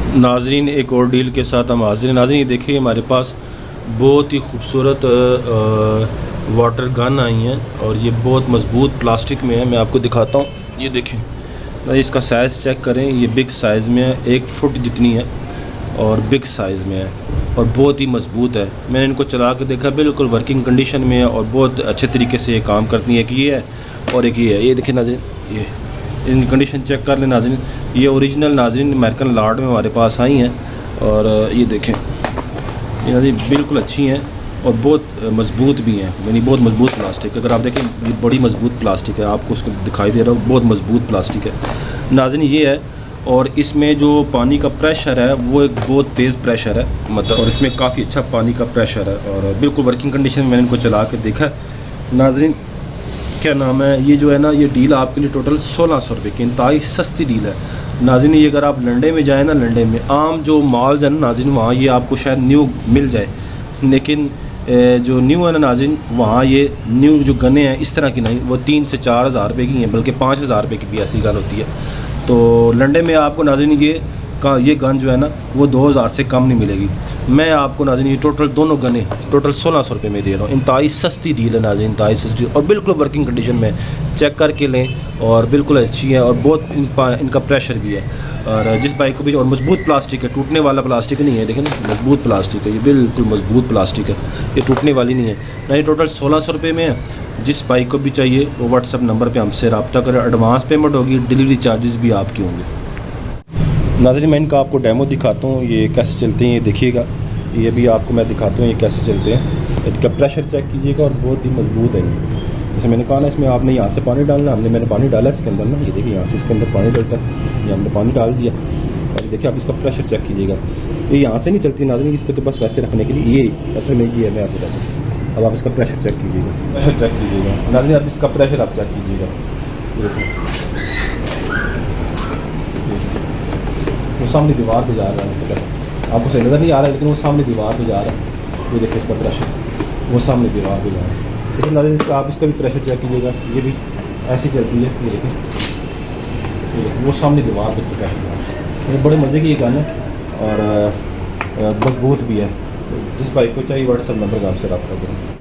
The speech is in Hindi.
नाजरीन एक और डील के साथ हम हाजिर हैं। नाजरीन ये देखिए हमारे पास बहुत ही खूबसूरत वाटर गन आई हैं और ये बहुत मज़बूत प्लास्टिक में है। मैं आपको दिखाता हूँ, ये देखें भाई, इसका साइज़ चेक करें। ये बिग साइज़ में है, 1 फुट जितनी है और बिग साइज़ में है और बहुत ही मज़बूत है। मैंने इनको चला के देखा, बिल्कुल वर्किंग कंडीशन में है और बहुत अच्छे तरीके से ये काम करती है। कि ये है और एक ये है, ये देखिए नाज़रीन, ये इन कंडीशन चेक कर लें नाज़रीन। ये ओरिजिनल नाज़रीन अमेरिकन लार्ड में हमारे पास आई हैं और ये देखें ये नाज़रीन बिल्कुल अच्छी हैं और बहुत मज़बूत भी हैं, यानी बहुत मज़बूत प्लास्टिक। अगर आप देखें ये बड़ी मज़बूत प्लास्टिक है, आपको उसको दिखाई दे रहा हो, बहुत मज़बूत प्लास्टिक है नाज़रीन ये है। और इसमें जो पानी का प्रेशर है वो एक बहुत तेज़ प्रेशर है मतलब, और इसमें काफ़ी अच्छा पानी का प्रेशर है और बिल्कुल वर्किंग कंडीशन में मैंने इनको चला के देखा है नाज़रीन। क्या नाम है, ये जो है ना, ये डील आपके लिए टोटल 1600 रुपये की इंतहाई सस्ती डील है नाज़रीन। ये अगर आप लंडे में जाए ना, लंडे में आम जो मॉल्स हैं ना नाज़रीन, वहाँ ये आपको शायद न्यू मिल जाए, लेकिन जो न्यू है ना नाज़रीन, वहाँ ये न्यू जो गने हैं इस तरह की नहीं, वो 3 से 4 हज़ार रुपये की हैं, बल्कि 5 हज़ार रुपये की भी ऐसी गन होती है। तो लंडे में आपको नाज़रीन ये गन जो है ना वो 2000 से कम नहीं मिलेगी। मैं आपको नाज़रीन ये टोटल दोनों गने टोटल 1600 रुपये में दे रहा हूँ। इंतहाई सस्ती डील है नाज़रीन, इंतहाई सस्ती और बिल्कुल वर्किंग कंडीशन में, चेक करके लें और बिल्कुल अच्छी है और बहुत इनका प्रेशर भी है। और जिस बाइक को भी, और मजबूत प्लास्टिक है, टूटने वाला प्लास्टिक नहीं है, देखिए ना मजबूत प्लास्टिक है, ये बिल्कुल मजबूत प्लास्टिक है, ये टूटने वाली नहीं है ना। ये टोटल 1600 रुपये में है। जिस बाइक को भी चाहिए वो व्हाट्सअप नंबर पे हमसे रब्ता करें। एडवांस पेमेंट होगी, डिलीवरी चार्जेस भी आपके होंगे। नाज़रीन मैं इनका आपको डेमो दिखाता हूँ, ये कैसे चलते हैं, ये देखिएगा। ये भी आपको मैं दिखाता हूँ ये कैसे चलते हैं। इनका प्रेशर चेक कीजिएगा और बहुत ही मजबूत है ये। जैसे मैंने कहा ना, इसमें आपने यहाँ से पानी डालना, मैंने पानी डाला इसके अंदर ना, ये देखिए यहाँ से इसके अंदर पानी डलता है, ये हमने पानी डाल दिया और देखिए आप इसका प्रेशर चेक कीजिएगा। ये यहाँ से नहीं चलती नाज़रीन, इसको तो बस वैसे रखने के लिए, ये ऐसे नहीं किया मैं आपको बताता हूँ। अब आप इसका प्रेशर चेक कीजिएगा, प्रेशर चेक कीजिएगा नाज़रीन, आप इसका प्रेशर आप चेक कीजिएगा। वो सामने दीवार पे जा रहा है, आपको सही नज़र नहीं आ रहा है लेकिन वो सामने दीवार पे जा रहा है। ये देखिए इसका प्रेशर, वो सामने दीवार पे जा रहा है। इसी नाज़रीन आप इसका भी प्रेशर चेक कीजिएगा, ये भी ऐसी चलती है। ये देखिए, ये देखिए वो सामने दीवार पे इसका प्रेशर जा रहा है। ये बड़े मज़े की ये गन है और मजबूत भी है। जिस बाइक को चाहिए व्हाट्सएप नंबर का आपसे रब्ता करें।